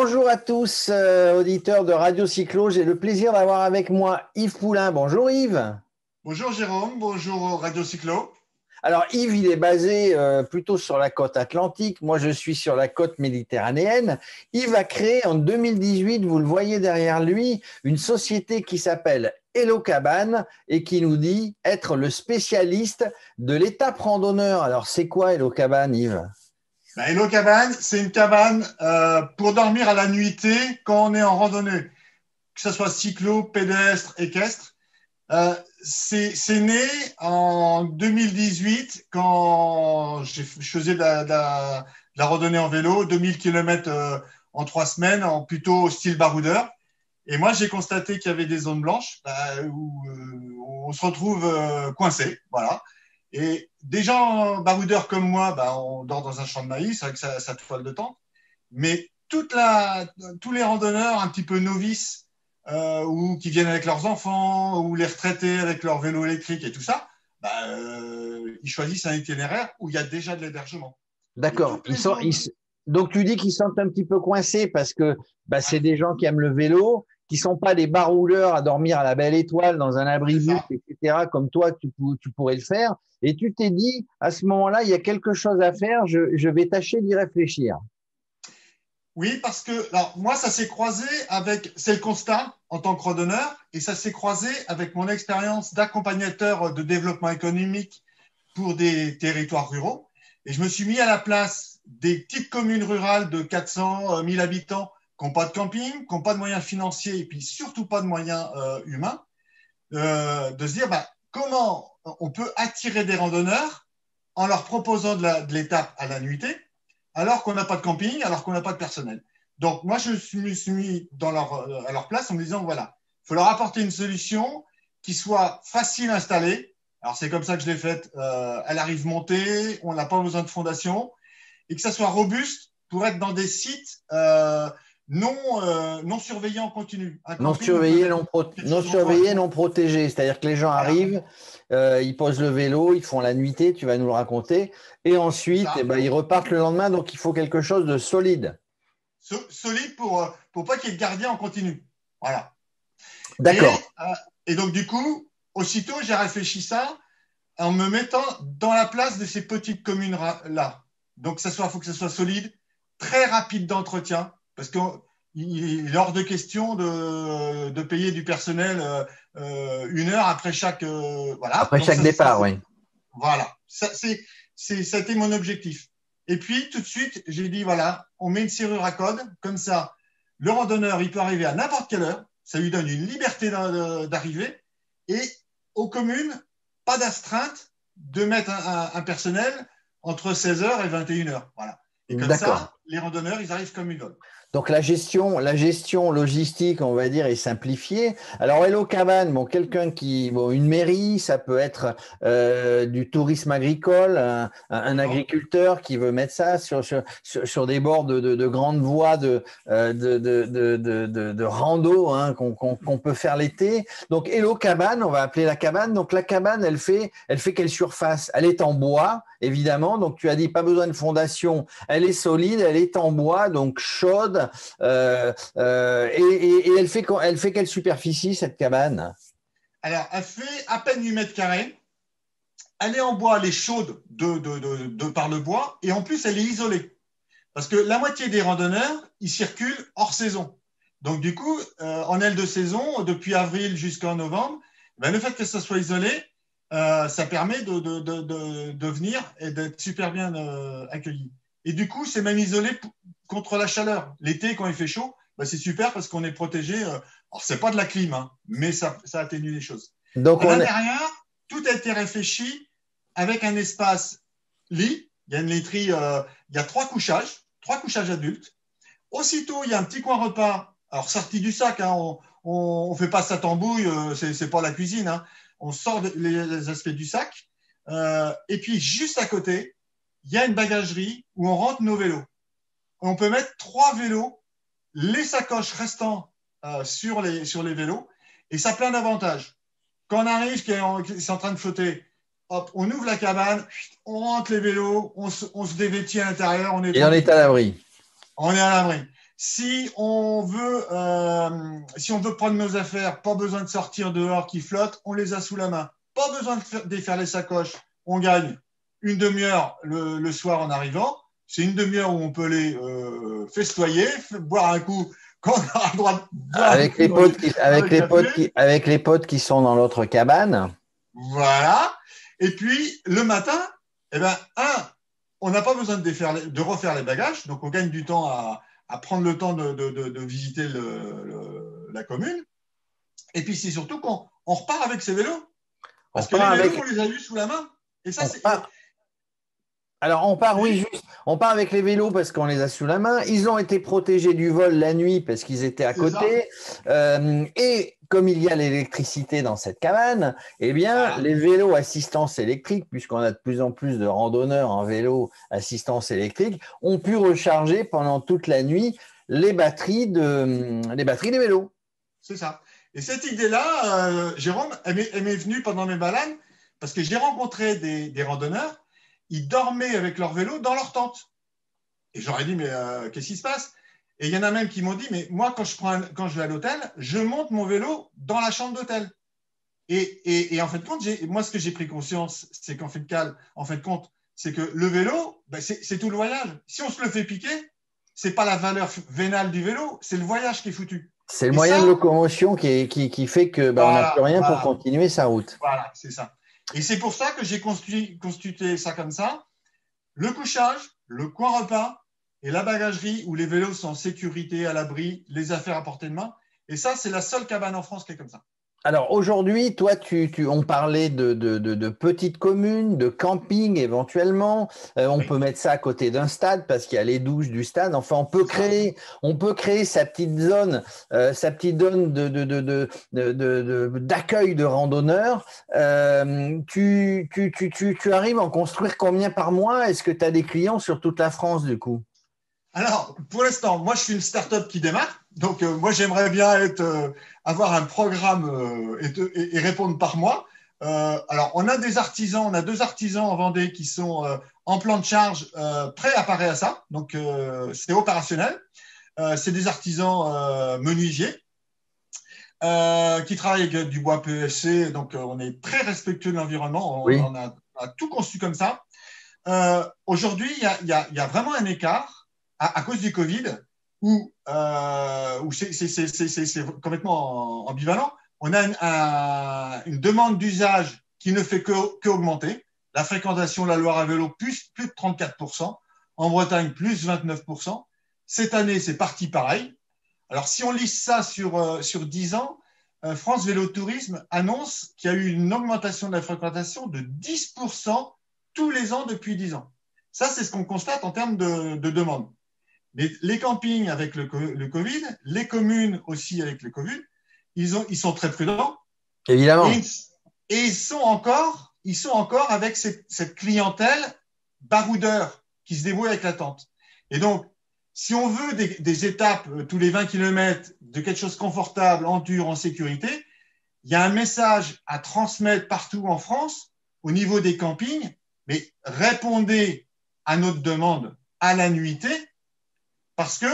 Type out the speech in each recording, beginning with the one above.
bonjour à tous, auditeurs de Radio Cyclo. J'ai le plaisir d'avoir avec moi Yves Poulain. Bonjour Yves. Bonjour Jérôme, bonjour Radio Cyclo. Alors Yves, il est basé plutôt sur la côte atlantique. Moi, je suis sur la côte méditerranéenne. Yves a créé en 2018, vous le voyez derrière lui, une société qui s'appelle Hello Cabane et qui nous dit être le spécialiste de l'étape randonneur. Alors, c'est quoi Hello Cabane, Yves? Hello Cabane, c'est une cabane pour dormir à la nuitée quand on est en randonnée, que ce soit cyclo, pédestre, équestre. C'est né en 2018 quand je faisais de la randonnée en vélo, 2000 km en 3 semaines, en plutôt style baroudeur. Et moi, j'ai constaté qu'il y avait des zones blanches où on se retrouve coincé. Voilà. Et des gens baroudeurs comme moi, on dort dans un champ de maïs avec sa toile de tente. Mais tous les randonneurs un petit peu novices ou qui viennent avec leurs enfants ou les retraités avec leur vélo électrique et tout ça, ils choisissent un itinéraire où il y a déjà de l'hébergement. D'accord. Donc, tu dis qu'ils sont un petit peu coincés parce que c'est des gens qui aiment le vélo, qui sont pas des baroudeurs à dormir à la belle étoile dans un abri-butte, etc., comme toi, tu pourrais le faire. Et tu t'es dit, à ce moment-là, il y a quelque chose à faire, je vais tâcher d'y réfléchir. Oui, parce que alors, moi, ça s'est croisé c'est le constat en tant que randonneur, et ça s'est croisé avec mon expérience d'accompagnateur de développement économique pour des territoires ruraux. Et je me suis mis à la place des petites communes rurales de 400 000 habitants qui n'ont pas de camping, qui n'ont pas de moyens financiers et puis surtout pas de moyens humains, de se dire comment on peut attirer des randonneurs en leur proposant de l'étape à la nuitée, alors qu'on n'a pas de camping, alors qu'on n'a pas de personnel. Donc, moi, je me suis mis à leur place en me disant, voilà, il faut leur apporter une solution qui soit facile à installer. Alors, c'est comme ça que je l'ai faite. Elle arrive montée, on n'a pas besoin de fondation, et que ça soit robuste pour être dans des sites non surveillés en continu. Non surveillés, non protégés. C'est-à-dire que les gens arrivent, ils posent le vélo, ils font la nuitée, tu vas nous le raconter, et ensuite, ils repartent le lendemain. Donc, il faut quelque chose de solide. Solide pour pas qu'il y ait de gardien en continu. Voilà. D'accord. Et donc, du coup, aussitôt, j'ai réfléchi ça en me mettant dans la place de ces petites communes-là. Donc, faut que ça soit solide, très rapide d'entretien, parce qu'il est hors de question de payer du personnel 1 heure après chaque Après chaque départ, oui. Voilà, c'était mon objectif. Et puis tout de suite, j'ai dit voilà, on met une serrure à code, comme ça, le randonneur il peut arriver à n'importe quelle heure, ça lui donne une liberté d'arriver, et aux communes, pas d'astreinte de mettre un personnel entre 16h et 21h. Voilà. Et comme ça, les randonneurs, ils arrivent comme ils veulent. Donc, la gestion logistique, on va dire, est simplifiée. Alors, Hello Cabane, quelqu'un une mairie, ça peut être du tourisme agricole, un agriculteur qui veut mettre ça sur des bords de grandes voies de rando qu'on peut faire l'été. Donc, Hello Cabane, on va appeler la cabane. Donc, la cabane, elle fait quelle surface? Elle est en bois, évidemment. Donc, tu as dit pas besoin de fondation. Elle est solide, elle est en bois, donc chaude. Et elle fait quelle superficie, cette cabane? Alors, elle fait à peine 8 mètres carrés. Elle est en bois, elle est chaude de par le bois. Et en plus, elle est isolée. Parce que la moitié des randonneurs, ils circulent hors saison. Donc, du coup, en aile de saison, depuis avril jusqu'en novembre, le fait que ça soit isolé, ça permet de venir et d'être super bien accueilli. Et du coup, c'est même isolé contre la chaleur. L'été, quand il fait chaud, c'est super parce qu'on est protégé. Alors, c'est pas de la clim, mais ça atténue les choses. Donc, à l'intérieur, tout a été réfléchi avec un espace lit. Il y a une laiterie, il y a 3 couchages adultes. Aussitôt, il y a un petit coin repas. Alors, sorti du sac, on fait pas sa tambouille, c'est pas la cuisine. On sort les aspects du sac. Et puis, juste à côté, il y a une bagagerie où on rentre nos vélos. On peut mettre 3 vélos, les sacoches restant sur les vélos, et ça a plein d'avantages. Quand on arrive, c'est en train de flotter, hop, on ouvre la cabane, on rentre les vélos, on se dévêtit à l'intérieur. Et on est à l'abri. On est à l'abri. Si on veut prendre nos affaires, pas besoin de sortir dehors qui flottent, on les a sous la main. Pas besoin de défaire les sacoches. On gagne une demi-heure le soir en arrivant. C'est une demi-heure où on peut les festoyer, boire un coup quand on aura le droit de boire Avec les potes avec les potes qui sont dans l'autre cabane. Voilà. Et puis, le matin, eh ben, on n'a pas besoin de refaire les bagages. Donc, on gagne du temps à prendre le temps de visiter la commune. Et puis, c'est surtout qu'on repart avec ses vélos. Parce que les vélos, on les a eus sous la main. Et ça, c'est. Alors, on part avec les vélos parce qu'on les a sous la main. Ils ont été protégés du vol la nuit parce qu'ils étaient à côté. Et comme il y a l'électricité dans cette cabane, eh bien, les vélos assistance électrique, puisqu'on a de plus en plus de randonneurs en vélo assistance électrique, ont pu recharger pendant toute la nuit les batteries des vélos. C'est ça. Et cette idée-là, Jérôme, elle m'est venue pendant mes balades parce que j'ai rencontré des randonneurs. Ils dormaient avec leur vélo dans leur tente. Et j'aurais dit, mais qu'est-ce qui se passe? Et il y en a même qui m'ont dit, mais moi, quand je vais à l'hôtel, je monte mon vélo dans la chambre d'hôtel. Et en fait, moi, ce que j'ai pris conscience, c'est qu'en fait de compte, c'est que le vélo, ben, c'est tout le voyage. Si on se le fait piquer, c'est pas la valeur vénale du vélo, c'est le voyage qui est foutu. C'est le moyen de locomotion qui fait que on n'a plus rien pour continuer sa route. Voilà, c'est ça. Et c'est pour ça que j'ai constitué ça comme ça. Le couchage, le coin repas et la bagagerie où les vélos sont en sécurité, à l'abri, les affaires à portée de main. Et ça, c'est la seule cabane en France qui est comme ça. Alors aujourd'hui, toi, on parlait de petites communes, de camping éventuellement. On peut mettre ça à côté d'un stade parce qu'il y a les douches du stade. Enfin, on peut créer sa petite zone, d'accueil de randonneurs. Tu arrives à en construire combien par mois? Est-ce que tu as des clients sur toute la France du coup? Alors, pour l'instant, moi, je suis une start-up qui démarre. Donc, moi, j'aimerais bien avoir un programme et répondre par mois. Alors, on a deux artisans en Vendée qui sont en plan de charge, prêts à parer à ça. Donc, c'est opérationnel. C'est des artisans menuisiers qui travaillent avec du bois PVC. Donc, on est très respectueux de l'environnement. On a tout conçu comme ça. Aujourd'hui, il y a vraiment un écart à cause du Covid, où c'est complètement ambivalent. On a une demande d'usage qui ne fait qu'augmenter. La fréquentation de la Loire à vélo, plus de 34%. En Bretagne, plus 29%. Cette année, c'est parti pareil. Alors, si on lisse ça sur 10 ans, France Vélo Tourisme annonce qu'il y a eu une augmentation de la fréquentation de 10% tous les ans depuis 10 ans. Ça, c'est ce qu'on constate en termes de demande. Mais les campings avec le Covid, les communes aussi avec le Covid, ils sont très prudents. Évidemment. Et ils sont encore avec cette clientèle baroudeur qui se débrouille avec la tente. Et donc, si on veut des étapes tous les 20 km de quelque chose de confortable, en dur, en sécurité, il y a un message à transmettre partout en France au niveau des campings, mais répondez à notre demande à la nuitée, parce que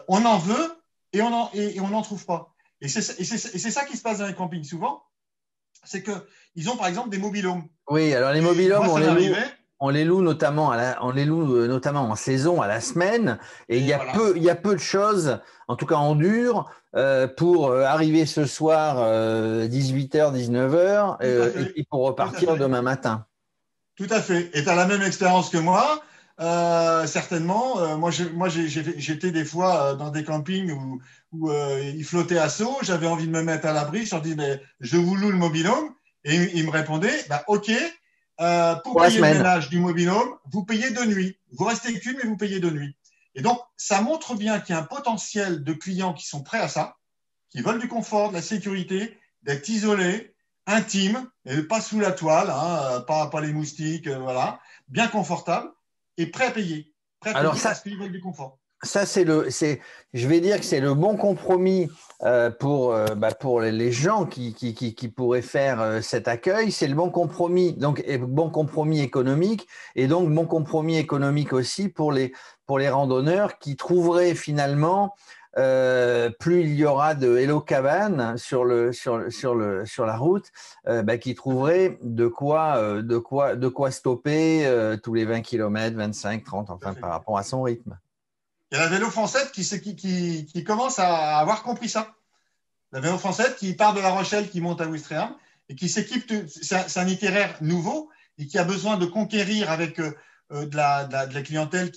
on en veut et on n'en trouve pas. Et c'est ça qui se passe dans les campings souvent, c'est qu'ils ont par exemple des mobil-homes. Oui, alors les mobil-homes, on les loue notamment en saison, à la semaine, et il y a peu de choses, en tout cas en dur, pour arriver ce soir 18h, 19h, et puis pour repartir demain matin. Tout à fait. Et tu as la même expérience que moi. Certainement. Moi, j'étais des fois dans des campings où ils flottaient à saut. J'avais envie de me mettre à l'abri. Je leur dis, mais je vous loue le mobil-home. Et ils me répondaient, bah, OK, pour payer le ménage du mobil-home, vous payez de nuit. Vous restez qu'une, mais vous payez de nuit. Et donc, ça montre bien qu'il y a un potentiel de clients qui sont prêts à ça, qui veulent du confort, de la sécurité, d'être isolés, intimes, et pas sous la toile, hein, pas les moustiques, voilà, bien confortable. Et prêt à payer. Prêt à payer parce qu'ils veulent du confort. ça, je vais dire que c'est le bon compromis pour les gens qui pourraient faire cet accueil. C'est le bon compromis, donc bon compromis économique, et donc bon compromis économique aussi pour les randonneurs qui trouveraient finalement, plus il y aura de Hello Cabane sur la route, qui trouveraient de quoi stopper tous les 20 km, 25, 30, enfin par rapport à son rythme. Il y a la Vélo française qui commence à avoir compris ça. La Vélo française qui part de La Rochelle, qui monte à Ouistreham et qui s'équipe, c'est un itinéraire nouveau et qui a besoin de conquérir avec de la clientèle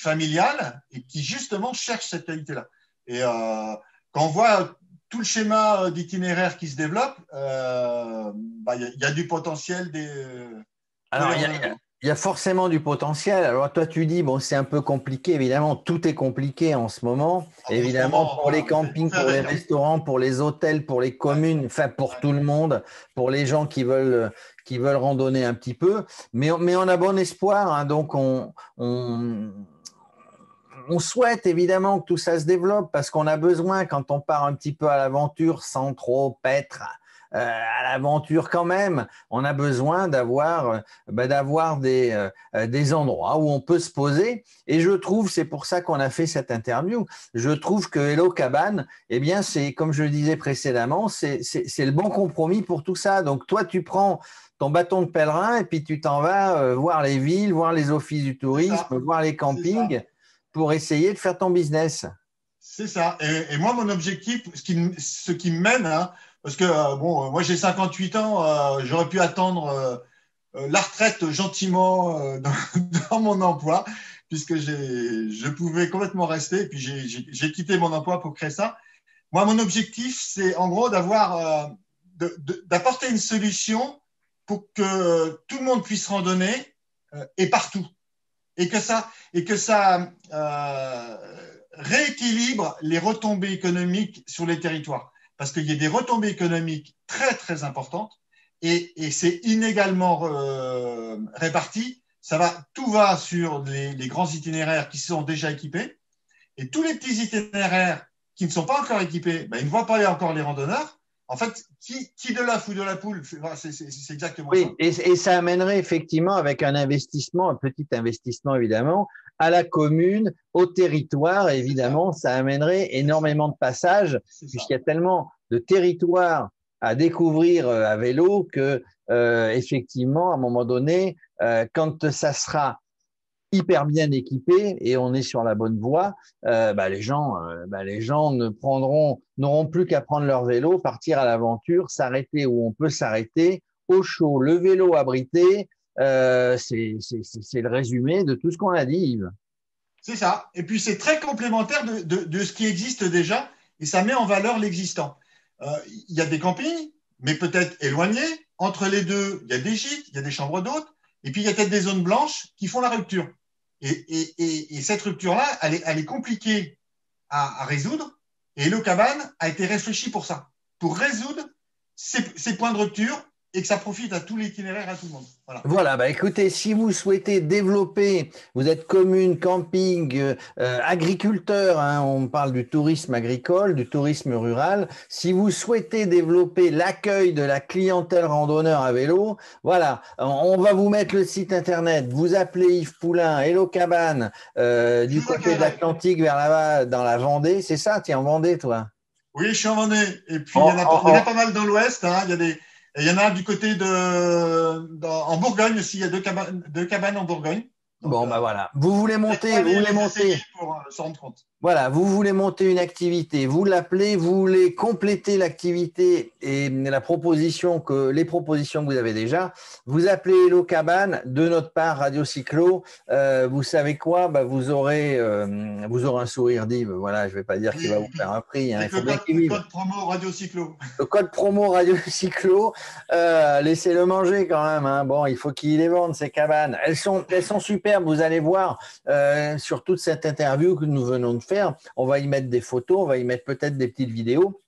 familiale et qui justement cherche cette qualité-là. Et quand on voit tout le schéma d'itinéraire qui se développe, il y a du potentiel Alors, il y a forcément du potentiel. Alors, toi, tu dis, bon, c'est un peu compliqué. Évidemment, tout est compliqué en ce moment. Évidemment, pour les campings, pour les restaurants, pour les hôtels, pour les communes, enfin, pour tout le monde, pour les gens qui veulent randonner un petit peu. Mais on a bon espoir, hein. Donc, on souhaite évidemment que tout ça se développe parce qu'on a besoin, quand on part un petit peu à l'aventure sans trop être à l'aventure quand même, on a besoin d'avoir des endroits où on peut se poser. Et je trouve, c'est pour ça qu'on a fait cette interview, je trouve que Hello Cabane, eh bien, c'est, comme je le disais précédemment, c'est le bon compromis pour tout ça. Donc, toi, tu prends ton bâton de pèlerin et puis tu t'en vas voir les villes, voir les offices du tourisme, voir les campings pour essayer de faire ton business. C'est ça. Et moi, mon objectif, ce qui me mène, hein, parce que moi j'ai 58 ans, j'aurais pu attendre la retraite gentiment dans mon emploi, puisque je pouvais complètement rester. Et puis j'ai quitté mon emploi pour créer ça. Moi, mon objectif, c'est en gros d'apporter une solution pour que tout le monde puisse randonner et partout. Et que ça rééquilibre les retombées économiques sur les territoires. Parce qu'il y a des retombées économiques très, très importantes et c'est inégalement réparti. Tout va sur les grands itinéraires qui sont déjà équipés et tous les petits itinéraires qui ne sont pas encore équipés, ils ne voient pas encore les randonneurs. En fait, qui de l'œuf ou de la poule, c'est exactement ça. Oui, et ça amènerait effectivement avec un investissement, un petit investissement évidemment, à la commune, au territoire, évidemment, ça amènerait énormément de passages, puisqu'il y a tellement de territoires à découvrir à vélo que, effectivement, à un moment donné, quand ça sera hyper bien équipé et on est sur la bonne voie, les gens n'auront plus qu'à prendre leur vélo, partir à l'aventure, s'arrêter où on peut s'arrêter, au chaud, le vélo abrité. C'est le résumé de tout ce qu'on a dit, Yves. C'est ça. Et puis c'est très complémentaire de ce qui existe déjà et ça met en valeur l'existant. Il y a des campings, mais peut-être éloignés. Entre les deux, il y a des gîtes, il y a des chambres d'hôtes, et puis il y a peut-être des zones blanches qui font la rupture. Et cette rupture-là, elle est compliquée à résoudre. Et Hello Cabane a été réfléchi pour ça, pour résoudre ces points de rupture et que ça profite à tout l'itinéraire, à tout le monde. Voilà, écoutez, si vous souhaitez développer, vous êtes commune, camping, agriculteur, hein, on parle du tourisme agricole, du tourisme rural. Si vous souhaitez développer l'accueil de la clientèle randonneur à vélo, voilà, on va vous mettre le site internet. Vous appelez Yves Poulain, Hello Cabane, du côté de l'Atlantique vers là-bas, dans la Vendée. C'est ça, tu es en Vendée, toi? Oui, je suis en Vendée. Et puis, il y en a pas mal dans l'Ouest. Hein. Il y en a du côté en Bourgogne aussi. Il y a deux cabanes en Bourgogne. Donc, voilà. Vous voulez monter pour s'en rendre compte. Voilà, vous voulez monter une activité, vous l'appelez, vous voulez compléter l'activité et les propositions que vous avez déjà, vous appelez Hello Cabane, de notre part Radio Cyclo. Vous savez quoi, vous aurez un sourire d'Yves. Voilà, je vais pas dire qu'il va vous faire un prix. Hein. Le code promo Radio Cyclo. Le code promo Radio Cyclo, laissez-le manger quand même. Hein. Bon, il faut qu'il les vende ces cabanes. Elles sont superbes. Vous allez voir sur toute cette interview que nous venons de faire. On va y mettre des photos, on va y mettre peut-être des petites vidéos.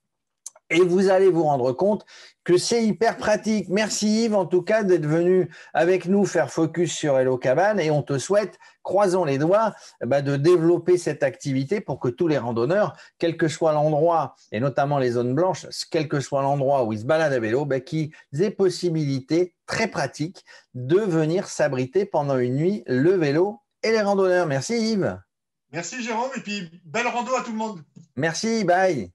Et vous allez vous rendre compte que c'est hyper pratique. Merci Yves, en tout cas, d'être venu avec nous faire focus sur Hello Cabane. Et on te souhaite, croisons les doigts, de développer cette activité pour que tous les randonneurs, quel que soit l'endroit, et notamment les zones blanches, quel que soit l'endroit où ils se baladent à vélo, qu'ils aient possibilité très pratique de venir s'abriter pendant une nuit, le vélo et les randonneurs. Merci Yves. Merci Jérôme, et puis belle rando à tout le monde. Merci, bye.